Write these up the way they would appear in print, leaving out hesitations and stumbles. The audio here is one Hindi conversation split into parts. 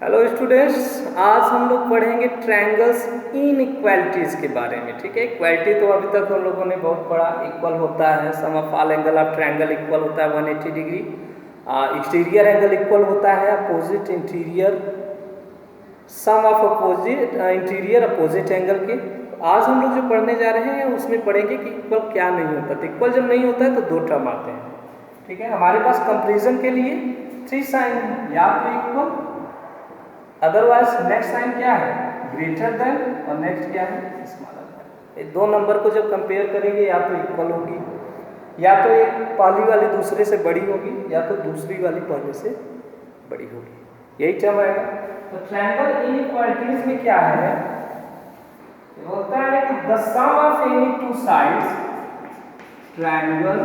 हेलो स्टूडेंट्स, आज हम लोग पढ़ेंगे ट्रायंगल्स इनइक्वालिटीज़ के बारे में। ठीक है, इक्वालिटी तो अभी तक हम लोगों ने बहुत पढ़ा। इक्वल होता है, sum of all angle of triangle equal होता है 180 डिग्री। एक्सटीरियर एंगल इक्वल होता है opposite interior, sum of opposite interior opposite angle के। आज हम लोग जो पढ़ने जा रहे हैं उसमें पढ़ेंगे कि इक्वल क्या नहीं होता। तो इक्वल जब नहीं होता है तो दो टर्म आते हैं। ठीक है, हमारे पास कंपेरिजन के लिए 3 साइन, या तो इक्वल, अदरवाइज नेक्स्ट साइन क्या है, ग्रेटर देन, और नेक्स्ट क्या है, स्मॉलर देन। ये दो नंबर को जब कंपेयर करेंगे या तो इक्वल होगी, या तो एक पहली वाली दूसरे से बड़ी होगी, या तो दूसरी वाली पहले से बड़ी होगी। यही टर्म आएगा। तो ट्रायंगल इनइक्वालिटीज में क्या है, ये बोलता है कि the sum of any two sides triangle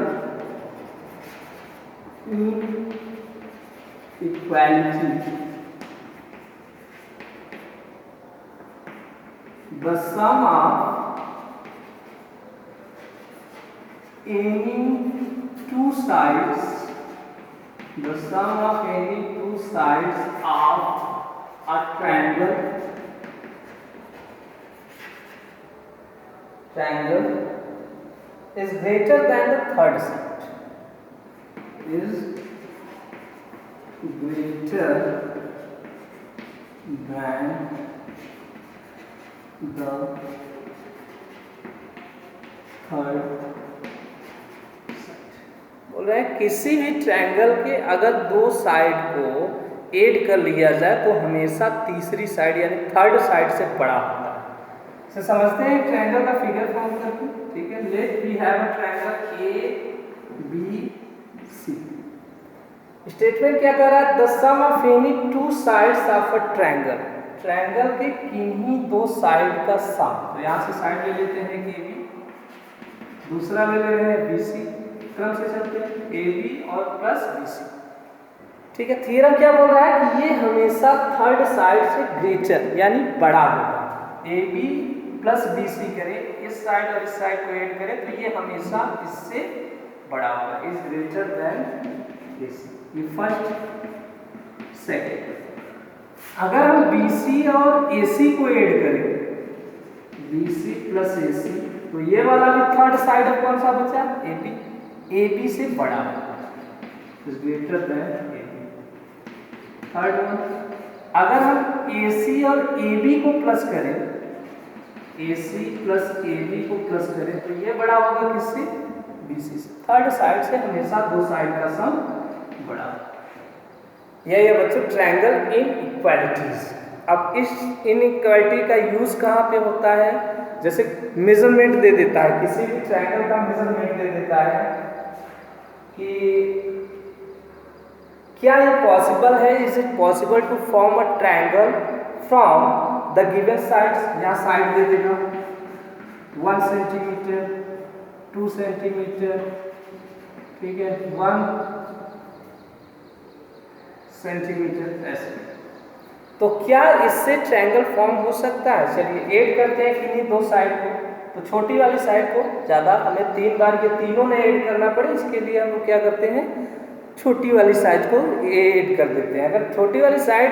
inequality, the sum of any two sides, the sum of any two sides of a triangle is greater than the third side, is greater than the third side. बोल रहे हैं किसी भी ट्रायंगल के अगर दो साइड को ऐड कर लिया जाए तो हमेशा तीसरी साइड यानी थर्ड साइड से बड़ा होता है। इसे समझते हैं ट्रायंगल का फिगर फॉर्म करके। ठीक है, let we have a triangle A B C. Statement क्या कर रहा है, the sum of any two sides of a triangle, triangle के किन्हीं दो साइड का सम। तो यहाँ से साइड ले लेते हैं कि बी, दूसरा ले ले रहे हैं बी सी, क्रम से चलते हैं ए बी और प्लस बी सी। ठीक है, थ्योरम क्या बोल रहा है कि ये हमेशा थर्ड साइड से ग्रेटर यानी बड़ा होगा। A B plus B C करें, इस साइड और इस साइड को ऐड करें तो ये हमेशा इससे बड़ा होगा, इज ग्रेटर देन दिस। ये फर्स्ट। सेकेंड, अगर हम BC और AC को ऐड करें, BC प्लस AC, तो ये वाला भी थर्ड साइड अब कौन सा बचा, AB, AB से बड़ा होगा, greater than AB। Third one, अगर हम AC और AB को प्लस करें, AC प्लस AB को प्लस करें तो ये बड़ा होगा किससे, BC से। थर्ड साइड से हमेशा दो साइड का सम बड़ा होगा। यही है बच्चों ट्रायंगल इनइक्वालिटीज। अब इस इनइक्वालिटी का यूज कहाँ पे होता है, जैसे मेजरमेंट दे देता है, किसी भी ट्रायंगल का मेजरमेंट दे देता है कि क्या ये पॉसिबल है, is it possible to form a triangle from the given sides. यहाँ साइड दे देगा 1 सेंटीमीटर, 2 सेंटीमीटर, ठीक है, 1 सेंटीमीटर ऐसे। तो क्या इससे ट्रायंगल फॉर्म हो सकता है? चलिए ऐड करते हैं किन्हीं दो साइड को। तो छोटी वाली साइड को ज़्यादा हमें 3 बार ये तीनों ने ऐड करना पड़े, इसके लिए हम लोग क्या करते हैं, छोटी वाली साइड को ऐड कर देते हैं। अगर छोटी वाली साइड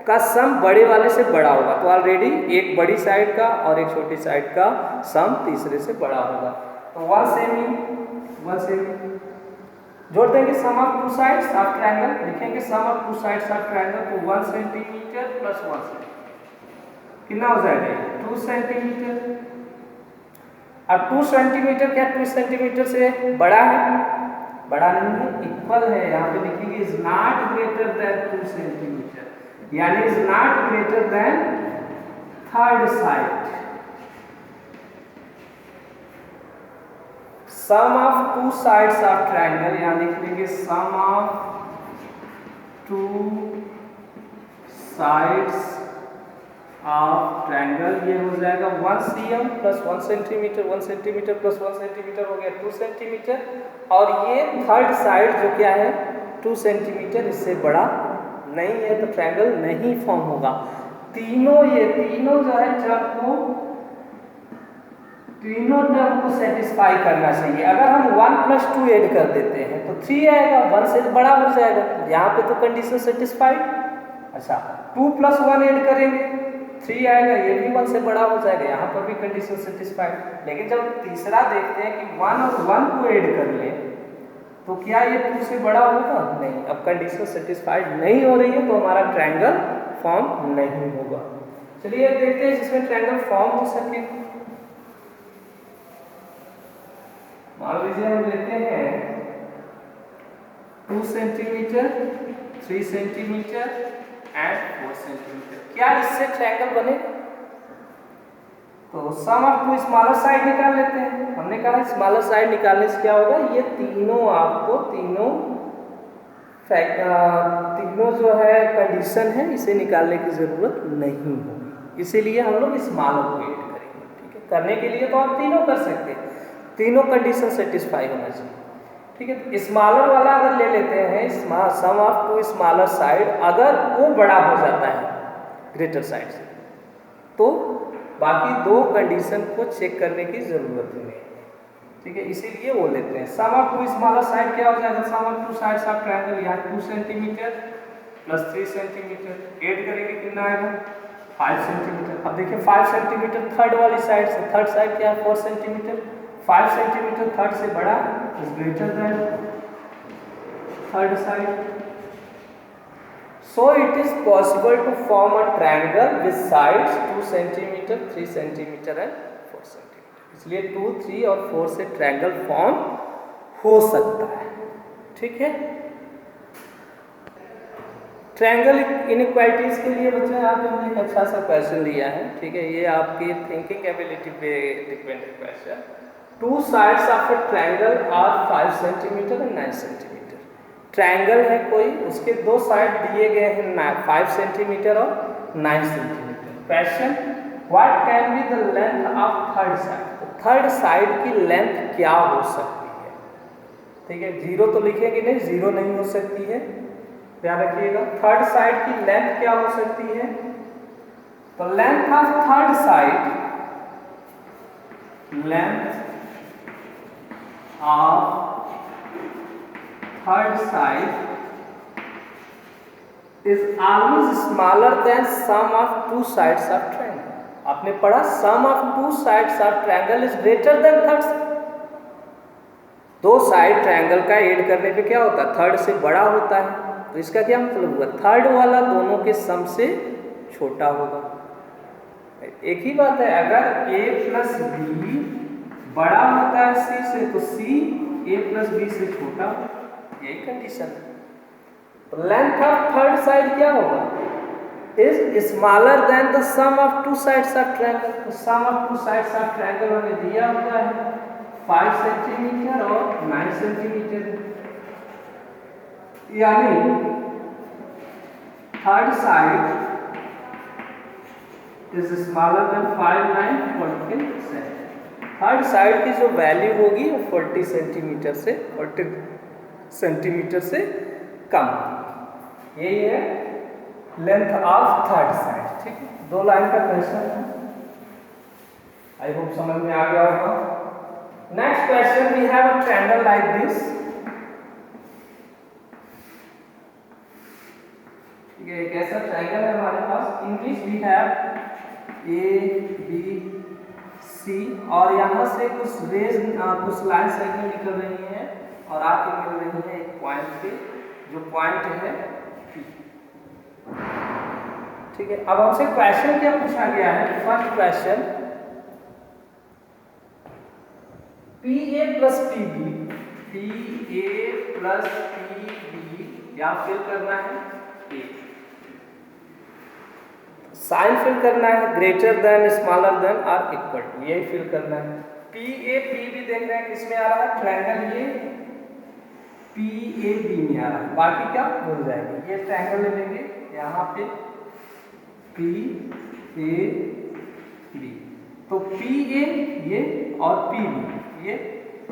का सम बड़े वाले से बड़ा होगा तो ऑलरेडी एक बड़ी साइड का और एक छोटी साइड का सम तीसरे से बड़ा होगा। तो 1 सेमी जोड़ देंगे, sum of two sides of triangle लिखेंगे, sum of two sides of triangle, तो 1 सेंटीमीटर प्लस 1 सेंटीमीटर कितना हो जाएगा, 2 सेंटीमीटर। अब 2 सेंटीमीटर क्या 2 सेंटीमीटर से बड़ा है, बड़ा नहीं है, इक्वल है। यहाँ पे लिखेंगे is not greater than 2 centimetre, यानी is not greater than third side. Sum of two sides of triangle, यहाँ लिख लेंगे sum of two sides of triangle, ये हो जाएगा 1 cm plus 1 centimetre, 1 centimetre plus 1 centimetre हो गया 2 सेंटीमीटर, और ये थर्ड साइड जो क्या है 2 सेंटीमीटर, इससे बड़ा नहीं है, तो ट्रायंगल नहीं फॉर्म होगा। ये तीनों जो है टर्म को तीनों टर्म को सेटिस्फाई करना चाहिए। अगर हम 1 + 2 ऐड कर देते हैं तो 3 आएगा, 1 से बड़ा हो जाएगा। यहाँ पे तो कंडीशन सेटिस्फाइड, अच्छा 2 + 1 ऐड करेंगे 3 आएगा, ये भी 1 से बड़ा हो जाएगा, यहाँ पर भी कंडीशन सेटिस्फाइड। लेकिन जब तीसरा देखते हैं कि 1 और 1 को ऐड कर लें तो क्या ये 2 से बड़ा होगा? नहीं। अब कंडीशन सेटिस्फाइड नहीं हो रही है तो हमारा ट्रायंगल फॉर्म नहीं होगा। चलिए देखते हैं जिसमें ट्रायंगल फॉर्म हो सके। मान लीजिए हम लेते हैं 2 सेंटीमीटर, 3 सेंटीमीटर एंड 4 सेंटीमीटर। क्या इससे ट्रायंगल बनेगा? तो सम ऑफ 2 स्मॉलर साइड निकाल लेते हैं। हमने कहा स्मॉलर साइड निकालने से क्या होगा, ये तीनों आपको तीनों जो है कंडीशन है इसे निकालने की जरूरत नहीं होगी, इसीलिए हम लोग स्मॉलर को ऐड करेंगे। ठीक है, करने के लिए तो आप तीनों कर सकते हैं, तीनों कंडीशन सेटिस्फाई होना चाहिए। ठीक है, तो स्मॉलर वाला अगर ले लेते हैं सम ऑफ 2 स्मॉलर साइड, अगर वो बड़ा हो जाता है ग्रेटर साइड से तो बाकी दो कंडीशन को चेक करने की जरूरत नहीं है। ठीक है, इसीलिए वो लेते हैं सम ऑफ 2 स्मॉलर साइड। क्या हो जाएगा, सम ऑफ 2 साइड्स ऑफ ट्रायंगल, यहाँ 2 सेंटीमीटर प्लस 3 सेंटीमीटर ऐड करेंगे कितना आएगा 5 सेंटीमीटर। अब देखिए 5 सेंटीमीटर थर्ड वाली साइड से, थर्ड साइड क्या है 4 सेंटीमीटर, 5 सेंटीमीटर थर्ड से बड़ा is greater than third side. So it is possible to form a triangle with sides 2 cm, 3 cm and 4 cm। इसलिए 2, 3 और 4 से ट्रायंगल फॉर्म हो सकता है। ठीक है, ट्रायंगल इनइक्वालिटीज के लिए बच्चों यहाँ पे हमने एक अच्छा सा क्वेश्चन लिया है। ठीक है, ये आपकी थिंकिंग एबिलिटी पे dependent question. 2 sides of a triangle are 5 centimetre and 9 centimetre. Triangle है कोई, उसके दो साइड दिए गए हैं 5 सेंटीमीटर और 9 centimetre. Question, what can be the length of third side? तो थर्ड साइड की लेंथ क्या हो सकती है? ठीक है, 0 तो लिखेंगे नहीं, 0 नहीं हो सकती है, ध्यान रखिएगा। थर्ड साइड की लेंथ क्या हो सकती है? तो length of third side, length of third side is always smaller than sum of 2 sides of triangle। आपने पढ़ा sum of 2 sides of triangle is greater than third side। दो साइड ट्रायंगल का ऐड करने पे क्या होता है, थर्ड से बड़ा होता है। तो इसका क्या मतलब हुआ, थर्ड वाला दोनों के सम से छोटा होगा। एक ही बात है, अगर a प्लस बी बड़ा होता है c से तो c a प्लस बी से छोटा, यही कंडीशन है। लेंथ ऑफ थर्ड साइड क्या होगा, is smaller than the sum of 2 sides of triangle. तो sum of 2 sides of triangle हमें दिया हुआ है 5 सेंटीमीटर और 9 सेंटीमीटर, यानी third side is smaller then 5, 9, 40। Third side की जो वैल्यू होगी वो 40 सेंटीमीटर से कम। यही है लेंथ ऑफ थर्ड साइड। ठीक है, 2 लाइन का क्वेश्चन है, आई होप समझ में आ गया होगा। Next question, we have a triangle like this. ठीक है, एक ऐसा ट्रायंगल है हमारे पास, English we have A B C, और यहाँ से कुछ रेज कुछ लाइन सेगमेंट निकल रही हैं और आके मिल रही है एक पॉइंट पे, जो पॉइंट है P। ठीक है, अब हमसे क्वेश्चन क्या पूछा गया है, first question, PA plus PB, PA plus PB या फिल करना है A, साइन फिल करना है ग्रेटर देन, स्मॉलर देन और इक्वल टू, यही फिल करना है। PA PB देख रहे हैं किसमें आ रहा है, ट्रायंगल ये PAB में आ रहा है, बाकी क्या भूल जाएंगे। ये ट्रायंगल ले लेंगे यहाँ पे PAB, तो PA ये और PB ये,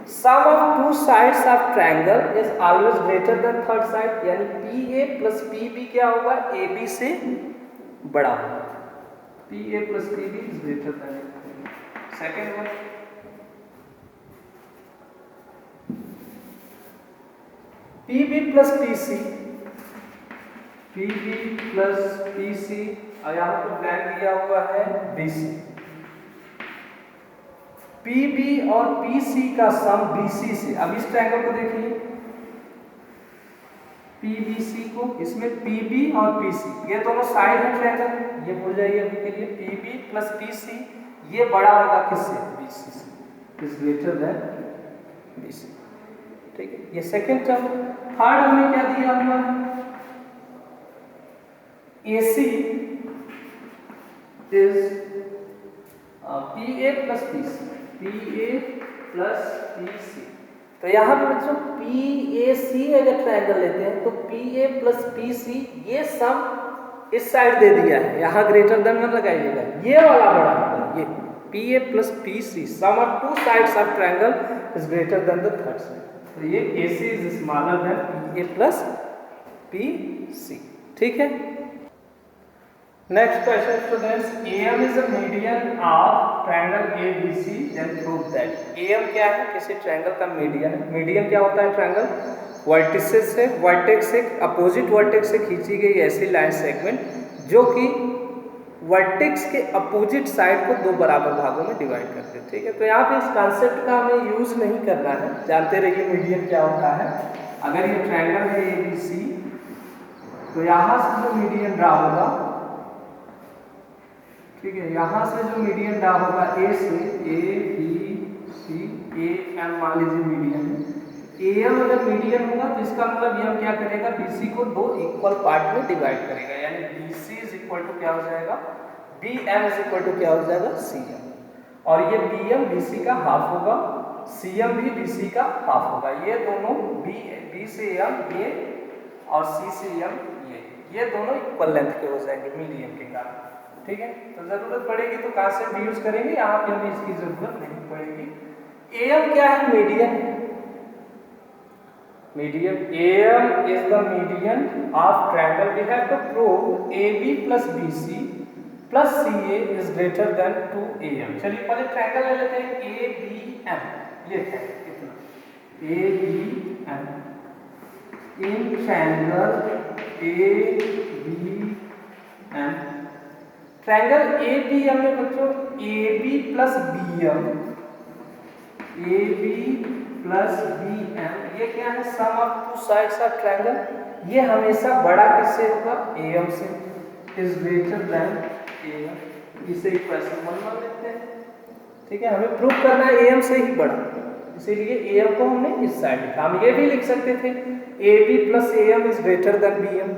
sum of 2 sides of triangle is always greater than third side, यानी PA प्लस PB क्या होगा, AB से बड़ा होगा। PA plus PB is greater than. Second one, PB plus PC, PB plus PC और यहाँ पर ब्लैंक दिया हुआ है BC। PB और PC का सम BC से, अब इस ट्रायंगल को देखिए PBC को, इसमें PB और PC ये दोनों साइड है ट्रायंगल, ये भूल जाइए अभी के लिए। PB प्लस PC ये बड़ा होगा किससे? BC से, इज ग्रेटर देन BC। ठीक है, ये सेकेंड टर्म। थर्ड हमें क्या दिया हुआ है? AC is PA plus PC, PA plus PC। तो यहाँ पे बच्चों PAC अगर ट्रायंगल लेते हैं तो PA प्लस PC ये सम इस साइड दे दिया है, यहाँ ग्रेटर देन मत लगाइएगा, ये वाला बड़ा होगा, ये PA plus PC sum of two sides of triangle is greater than the third side. तो ये AC is smaller than PA plus PC। ठीक है, next question students, AM is a median of triangle ABC, then prove that. AM क्या है? किसी ट्रायंगल का मीडियन है। मीडियन क्या होता है? ट्रायंगल वर्टिसेस से, वर्टेक्स से, अपोजिट वर्टेक्स से खींची गई ऐसी लाइन सेगमेंट जो कि वर्टेक्स के अपोजिट साइड को दो बराबर भागों में डिवाइड करते हैं। ठीक है, तो यहाँ पे इस कॉन्सेप्ट का हमें यूज नहीं करना है, जानते रहिए मीडियन क्या होता है। अगर ये ट्रायंगल है ABC तो यहाँ से जो मीडियन ड्रा होगा, ठीक है, यहाँ से जो मीडियन ड्रा होगा A से, ABC, AM मान लीजिए मीडियन है। AM अगर मीडियन होगा तो इसका मतलब ये क्या करेगा? BC को दो इक्वल पार्ट में डिवाइड करेगा, यानी BC इज इक्वल टू क्या हो जाएगा? BM इज इक्वल टू क्या हो जाएगा? CM। और ये BM BC का हाफ होगा, CM भी BC का हाफ होगा। ये दोनों B से M ये और C से M ये दोनों इक्वल लेंथ के हो जाएंगे मीडियन के कारण। ठीक है, तो जरूरत पड़ेगी तो कॉन्सेप्ट यूज करेंगे, यहाँ पे हमें इसकी जरूरत नहीं पड़ेगी। AM क्या है? Median. Median AM is the median of triangle. We have to prove AB plus BC plus CA is greater than 2AM। चलिए पहले ट्रायंगल ले लेते हैं ABM। ये है कितना? ABM in triangle ABM, triangle ABM में बच्चों AB plus BM, AB plus BM ये क्या है? Sum of two sides of triangle. ये हमेशा बड़ा किससे होगा? AM से, इज ग्रेटर देन AM। इसे इक्वेशन 1 मान लेते हैं। ठीक है, हमें प्रूव करना है AM से ही बड़ा, इसीलिए AM को हमने इस साइड लिखा। हम ये भी लिख सकते थे AB plus AM is greater then BM,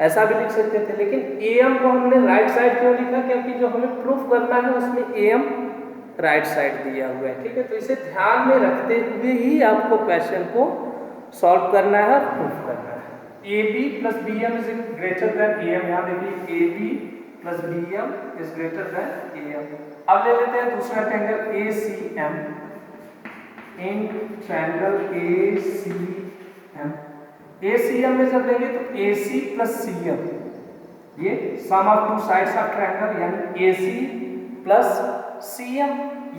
ऐसा भी लिख सकते थे, लेकिन AM को हमने राइट साइड क्यों लिखा? क्योंकि जो हमें प्रूफ करना है उसमें AM राइट साइड दिया हुआ है। ठीक है, तो इसे ध्यान में रखते हुए ही आपको क्वेश्चन को सॉल्व करना है और प्रूफ करना है। AB plus BM is greater than AM, यहाँ देखिए AB plus BM is greater than AM। अब ले लेते हैं दूसरा triangle ACM। In triangle ACM में जब लेंगे तो AC प्लस CM ये sum of two sides of triangle, यानी AC प्लस CM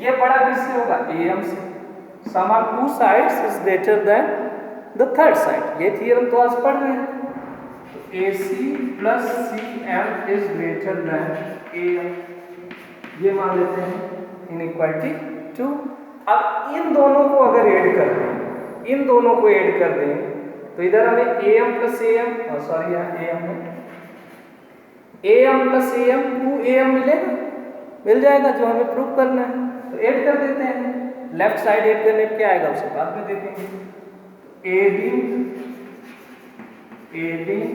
ये बड़ा किससे होगा? AM से। Sum of two sides is greater than the third side, ये थ्योरम तो आज पढ़ रहे हैं। तो AC plus CM is greater than AM, ये मान लेते हैं इनइक्वालिटी 2। अब इन दोनों को अगर ऐड कर दें, इन दोनों को ऐड कर दें तो इधर हमें AM प्लस AM, सॉरी यहाँ AM है, AM प्लस AM 2AM मिलेगा, मिल जाएगा जो हमें प्रूव करना है। तो ऐड कर देते हैं, लेफ्ट साइड ऐड करने पे क्या आएगा उसे बाद में देखेंगे। एडिंग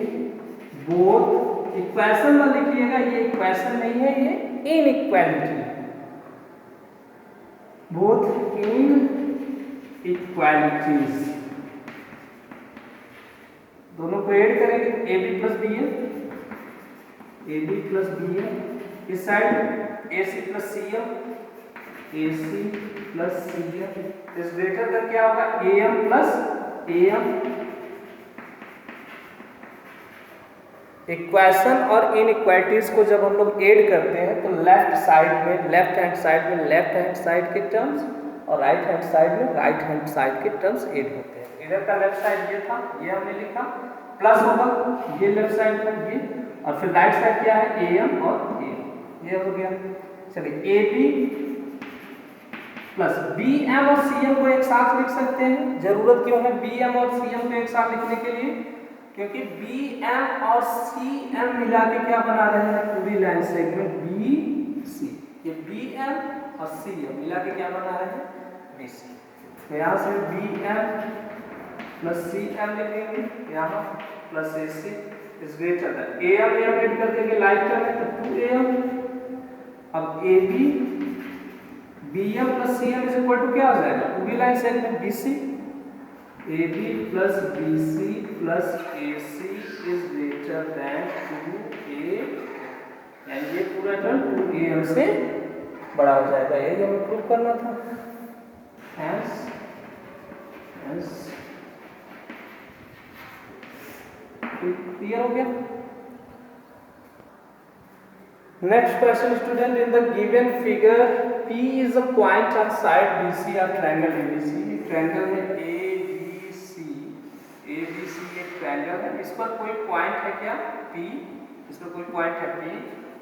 बोथ, इक्वेशन में लिखिएगा, ये इक्वेशन नहीं है, ये इनइक्वालिटी है। बोथ इन इक्वालिटीज दोनों को ऐड करेंगे, AB plus BM, AB plus BM इस side AC plus CM, AC plus CM is greater then क्या होगा? AM plus AM। इक्वेशन और इनइक्वालिटीज को जब हम लोग ऐड करते हैं तो लेफ्ट साइड में, लेफ्ट हैंड साइड में लेफ्ट हैंड साइड के टर्म्स और राइट हैंड साइड में राइट हैंड साइड के टर्म्स ऐड होते हैं। इधर का लेफ्ट साइड ये था, ये हमने लिखा, प्लस होगा ये लेफ्ट साइड पर ये, और फिर राइट साइड क्या है AM और AM, ये हो गया। चलिए AB प्लस BM और CM को एक साथ लिख सकते हैं। जरूरत क्यों है BM और CM को एक साथ लिखने के लिए? क्योंकि BM और CM मिला के क्या बना रहे हैं पूरी लाइन सेगमेंट BC। ये BM और CM मिला के क्या बना रहे हैं BC। तो यहाँ से BM प्लस CM लिखेंगे, यहाँ plus AC is greater than AM add कर देंगे लाइट टर्म में तो 2AM। अब AB BM plus CM is equal to क्या हो जाएगा पूरी line segment BC। AB plus BC plus AC is greater than 2A, यानी ये पूरा टर्म 2AM से बड़ा हो जाएगा। यही हमें प्रूव करना था। Hence क्लियर हो गया। Next question student, in the given figure P is a point on side BC of triangle ABC। Triangle है ABC, एक ट्रायंगल है, इस पर कोई पॉइंट है क्या P, इस पर कोई पॉइंट है P।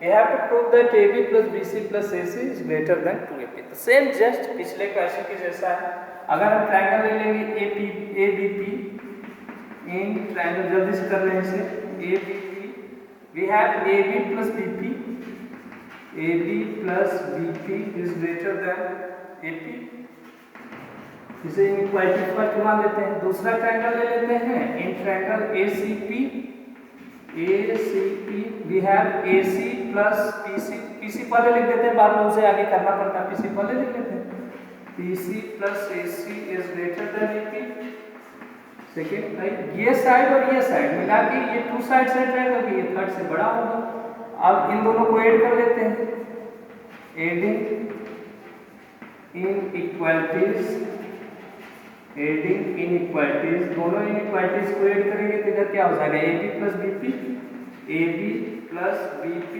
We have to prove that AB plus BC plus AC is greater than 2AP। तो सेम जस्ट पिछले क्वेश्चन के जैसा है। अगर हम ट्रायंगल ले लेंगे ABP इन ट्रायंगल, जल्दी से कर रहे हैं इसे ABP, we have AB plus BP, AB plus BP is greater than AP। इसे इनइक्वालिटी फर्स्ट मान लेते हैं। दूसरा ट्रायंगल ले लेते हैं in triangle ACP we have AC plus PC पहले लिख देते हैं, बाद में उसे आगे करना पड़ता है, PC पहले लिख लेते हैं। PC plus AC is greater than AP। Second ये साइड और ये साइड मिला के ये टू साइड से ट्रायंगल की ये थर्ड से बड़ा होगा। अब इन दोनों को ऐड कर लेते हैं, एडिंग इनइक्वालिटीज, दोनों इनइक्वालिटीज को ऐड करेंगे तो इधर क्या हो जाएगा AB plus BP, AB plus BP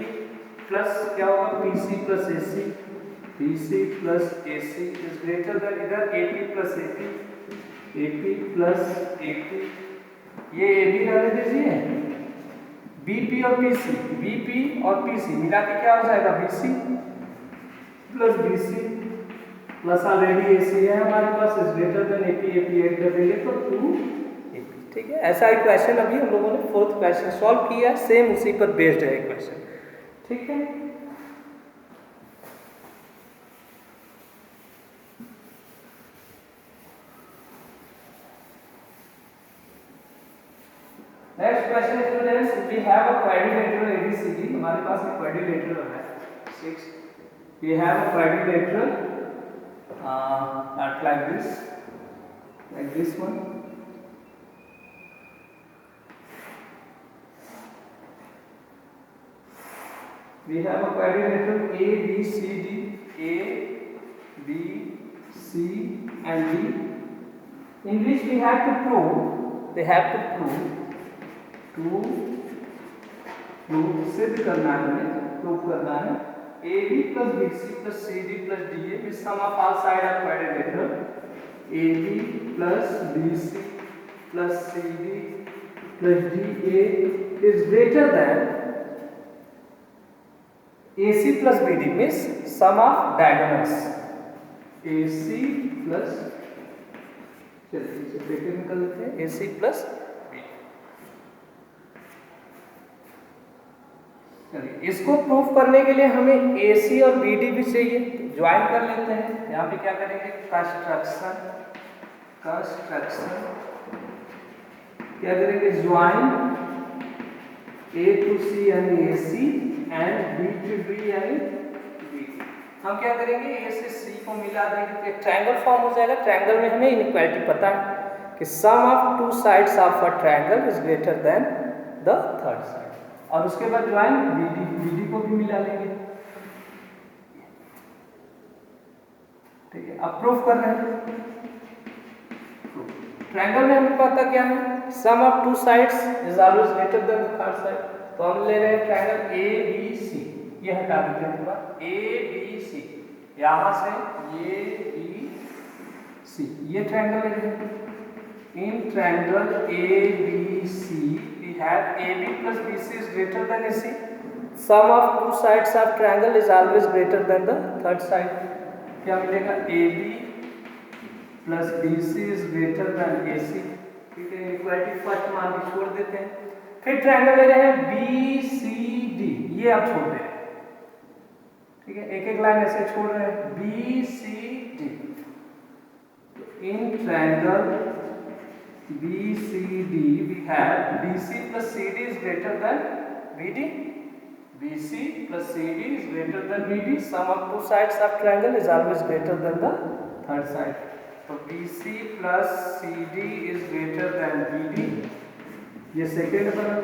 plus क्या होगा PC plus AC, PC plus AC is greater then इधर AP plus AP plus AP, ये AB रहने दीजिए, BP और PC मिला के क्या हो जाएगा BC plus BC plus already AC है हमारे पास is greater than AP add कर देंगे तो 2AP। ठीक है, ऐसा एक क्वेश्चन अभी हम लोगों ने फोर्थ क्वेश्चन सॉल्व किया, सेम उसी पर बेस्ड है क्वेश्चन। ठीक है, next question students, we have a quadrilateral ABCD। हमारे पास एक क्वाड्रिलेटरल है 6, we have a quadrilateral like this one। We have a quadrilateral ABCD, A, B, C and D, in which we have to prove सिद्ध करना है, हमें प्रूव करना है AB plus BC plus CD plus DA with sum of all side of quadrilateral AB plus BC plus CD plus DA is greater than AC plus BD, means sum of diagonals AC plus, चलिए इसे ब्रैकेट निकाल लेते हैं, AC plus BD। चलिए इसको प्रूफ करने के लिए हमें AC और BD भी चाहिए, ज्वाइन कर लेते हैं। यहाँ पे क्या करेंगे कंस्ट्रक्शन क्या करेंगे ज्वाइन A to C यानी AC and B to D यानी BD। हम क्या करेंगे A से C को मिला देंगे तो एक ट्रायंगल फॉर्म हो जाएगा। ट्रायंगल में हमें इनइक्वालिटी पता है कि sum of two sides of a triangle is greater than the third side, और उसके बाद ज्वाइन BD को भी मिला लेंगे। ठीक है, अब प्रूफ कर रहे हैं। ट्रायंगल में हमें पता क्या है sum of two sides is always greater than the third side, तो हम ले रहे हैं ट्रायंगल ABC, ये हटा देते हैं पूरा ABC, यहाँ से ये ABC, ये ट्रायंगल ले रहे हैं। In triangle ABC have AB plus BC is greater than AC. Sum of two sides of triangle is always greater than the third side. क्या मिलेगा? AB plus BC is greater than AC. ठीक है, इक्वालिटी फर्स्ट मान के छोड़ देते हैं। फिर ट्रायंगल ले रहे हैं BCD, ये आप छोड़ रहे हैं, ठीक है, एक एक लाइन ऐसे छोड़ रहे हैं BCD। In triangle BCD we have BC plus CD is greater than BD. BC plus CD is greater than BD. Sum of two sides of triangle is always greater than the third side. So BC plus CD is greater than BD. ये सेकेंड बना।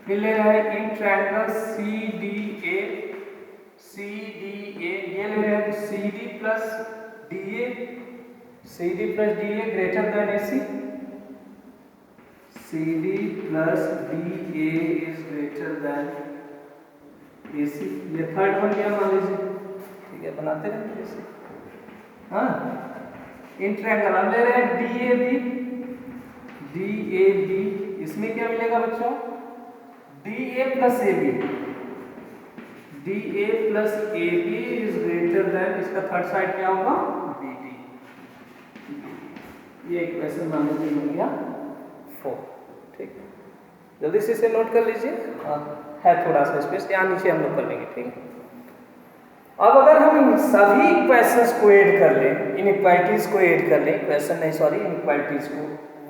फिर ले रहे हैं इन ट्रायंगल CDA, ये ले रहे हैं CD plus DA, CD plus DA greater than AC. CD plus DA is greater than AC। ये थर्ड बन गया मान लीजिए, ठीक है, बनाते रहते ऐसे। हाँ, इन ट्रायंगल हम ले रहे हैं DAB, इसमें क्या मिलेगा बच्चों? DA plus AB, DA plus AB is greater than, इसका थर्ड साइड क्या होगा? BD। ये इक्वेशन मान लीजिए बन गया 4। ठीक है, जल्दी से इसे नोट कर लीजिए। हाँ, है थोड़ा सा स्पेस, यहाँ नीचे हम लोग कर लेंगे। ठीक है, अब अगर हम इन सभी इक्वेशंस को ऐड कर लें, इनइक्वालिटीज को ऐड कर लें, इक्वेशन नहीं सॉरी इनइक्वालिटीज को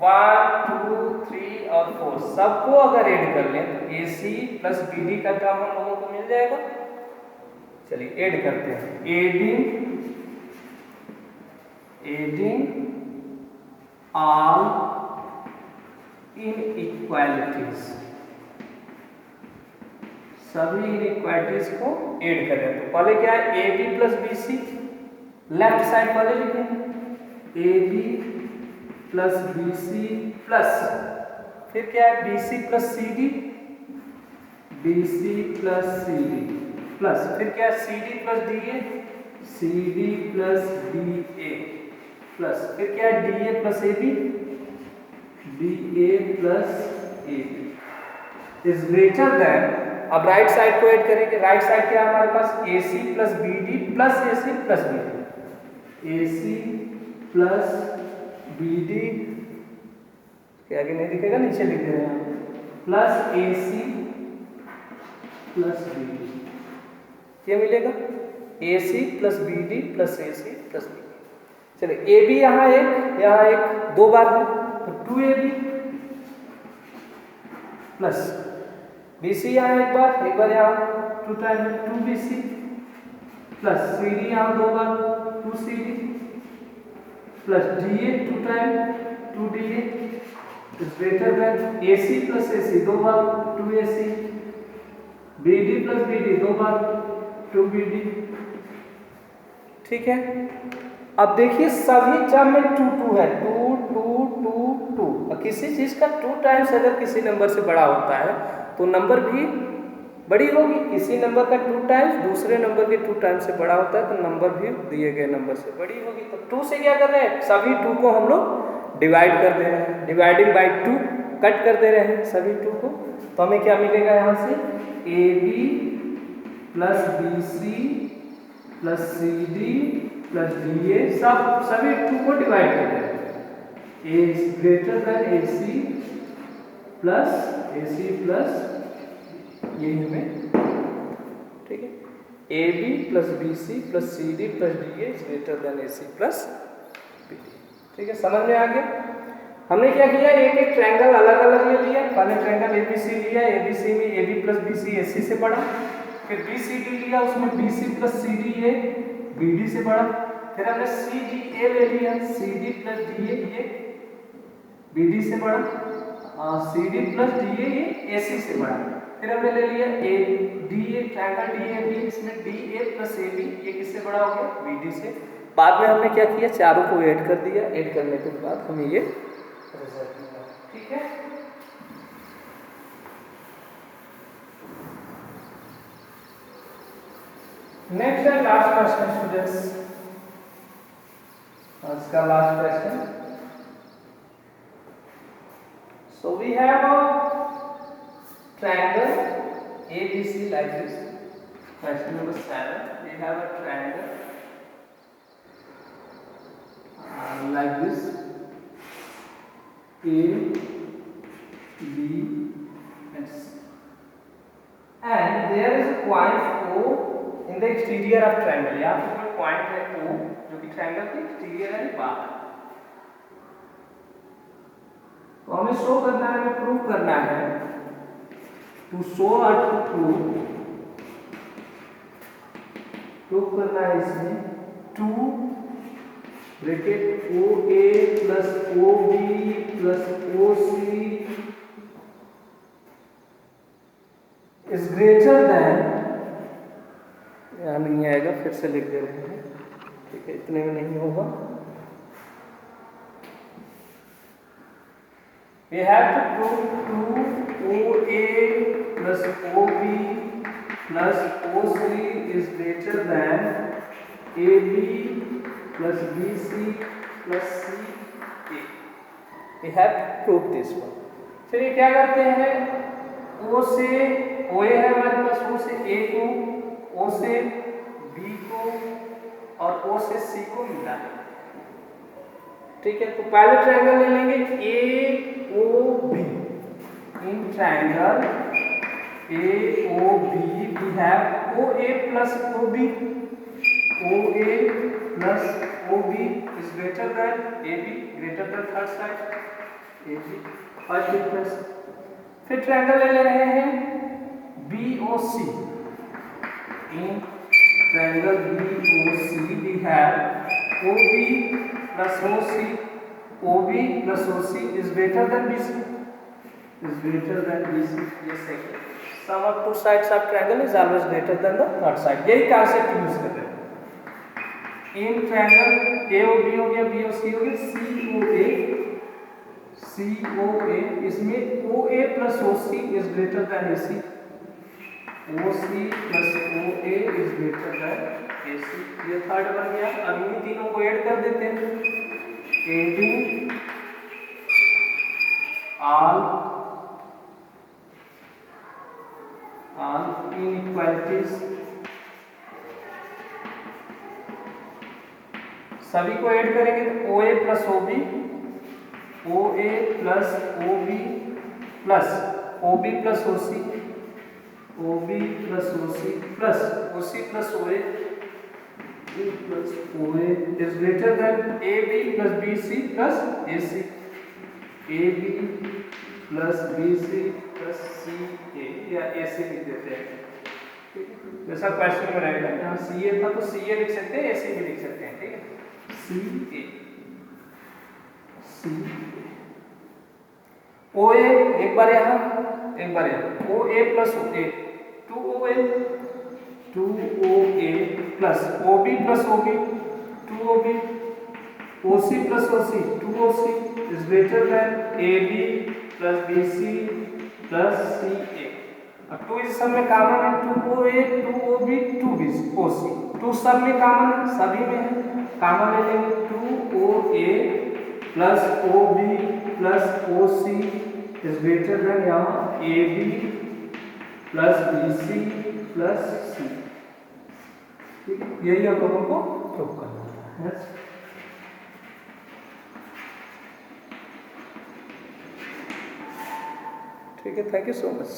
1 2 3 और 4 सबको अगर ऐड कर लें तो AC प्लस BD का टर्म हम लोगों को मिल जाएगा। चलिए ऐड करते हैं। एडिंग ऑल इनइक्वालिटीज, सभी इनइक्वालिटीज को ऐड करें तो पहले क्या है? AB plus BC, left side पहले लिखेंगे AB प्लस BC प्लस, फिर क्या है? BC plus CD, BC plus CD plus, फिर क्या है? CD plus DA, CD plus DA plus, फिर क्या है? DA plus AB, DA plus AB is greater then. अब राइट साइड को ऐड करेंगे। राइट साइड क्या है हमारे पास? AC plus BD plus AC plus BD, AC plus BD के आगे नहीं दिखेगा, नीचे लिख दे रहे हैं, प्लस AC प्लस BD, क्या मिलेगा? AC plus BD plus AC plus BD। चलिए AB यहाँ एक दो बार है तो 2AB प्लस BC यहाँ एक बार यहाँ 2 टाइम 2BC प्लस CD यहाँ दो बार 2CD plus DA 2 time 2DA is greater then AC plus AC दो बार 2AC, BD प्लस BD दो बार 2BD। ठीक है, अब देखिए सभी टर्म में 2 2 है, 2 2 2 2। और किसी चीज का 2 टाइम्स अगर किसी नंबर से बड़ा होता है तो नंबर भी बड़ी होगी। किसी नंबर का 2 टाइम्स दूसरे नंबर के 2 टाइम्स से बड़ा होता है तो नंबर भी दिए गए नंबर से बड़ी होगी। तो 2 से क्या कर रहे हैं? सभी 2 को हम लोग डिवाइड कर दे रहे हैं, डिवाइडिंग बाई 2 कट कर दे रहे हैं सभी 2 को। तो हमें क्या मिलेगा यहाँ से? AB plus BC plus CD plus DA सभी 2 को डिवाइड कर दे रहे हैं। A is greater then AC plus यही हमें, ठीक है, AB plus BC plus CD plus DA is greater then AC plus BD। ठीक है, समझ में आ गया? हमने क्या किया? एक एक ट्रायंगल अलग अलग ले लिया। पहले ट्रायंगल ABC लिया, ABC में AB प्लस BC AC से बड़ा, फिर BCD लिया, उसमें BC प्लस CD BD से बड़ा, फिर हमने CDA ले लिया, CD प्लस DA ये BD से बड़ा, CD प्लस DA ये AC से बड़ा, फिर हमने ले लिया DA ट्रायंगल DAB, इसमें DA प्लस AB ये किससे बड़ा हो गया? BD से। बाद में हमने क्या किया? चारों को ऐड कर दिया, ऐड करने के बाद हमें ये रिजल्ट मिला। ठीक है, next and last question students, आज का last question. So we have a triangle ABC like this. Question number 7. We have a triangle like this. A, B, and C. And there is a point O in the exterior of triangle. यहाँ पे कोई point है O जो कि triangle के exterior है बाहर. तो हमें शो करना है, हमें प्रूव करना है. टू शो और टू प्रूव करना है इसमें. Two bracket O A plus O B plus O C is greater than, यहाँ नहीं आएगा, फिर से लिख दे रहे हैं. ठीक है, इतने में नहीं होगा. We have to prove 2OA plus OB plus OC is greater than AB plus BC plus CA. We have to prove this one. चलिए क्या करते हैं, O से OA है हमारे पास, O से A को, O से B को और O से C को मिला है. ठीक है, तो पहले ट्रायंगल ले लेंगे AOB. In triangle AOB we have OA plus OB. OA plus OB is greater than AB, greater than third side AB. First difference. फिर ट्रायंगल ले रहे हैं BOC. In triangle BOC we have OB plus OC. OB plus OC is greater than BC. Is greater than BC. Yes, second. Sum of two sides of triangle is always greater than the third side. यही concept यूज कर रहे हैं. इन ट्रायंगल AOB हो गया, BOC हो गया, COA. इसमें OA plus OC is greater than AC. OC plus OA is greater than AC. ये थर्ड बन गया. अब इन तीनों को ऐड कर देते हैं. Adding all inequalities, सभी को ऐड करेंगे तो OA plus OB, OA plus OB plus OB plus OC, OB plus OC plus OC plus OA plus OA is greater than AB plus BC plus AC. AB plus BC plus CA या AC लिख देते हैं. जैसा क्वेश्चन में रहेगा, यहाँ CA था तो CA लिख सकते हैं, AC भी लिख सकते हैं. ठीक है, CA OA एक बार यहाँ, एक बार यहाँ. OA plus OA 2OA 2OA plus OB plus OB 2OB. OC plus OC 2OC is greater than AB plus BC plus CA. अब 2 इस सब में कॉमन है, 2OA 2OB 2OC. 2 सब में कॉमन है, सभी में है, कॉमन ले लेंगे. 2OA plus OB plus OC is greater than यहाँ AB plus BC plus C. ठीक है, यही आप लोगों को प्रूव करना है. ठीक है, थैंक यू सो मच.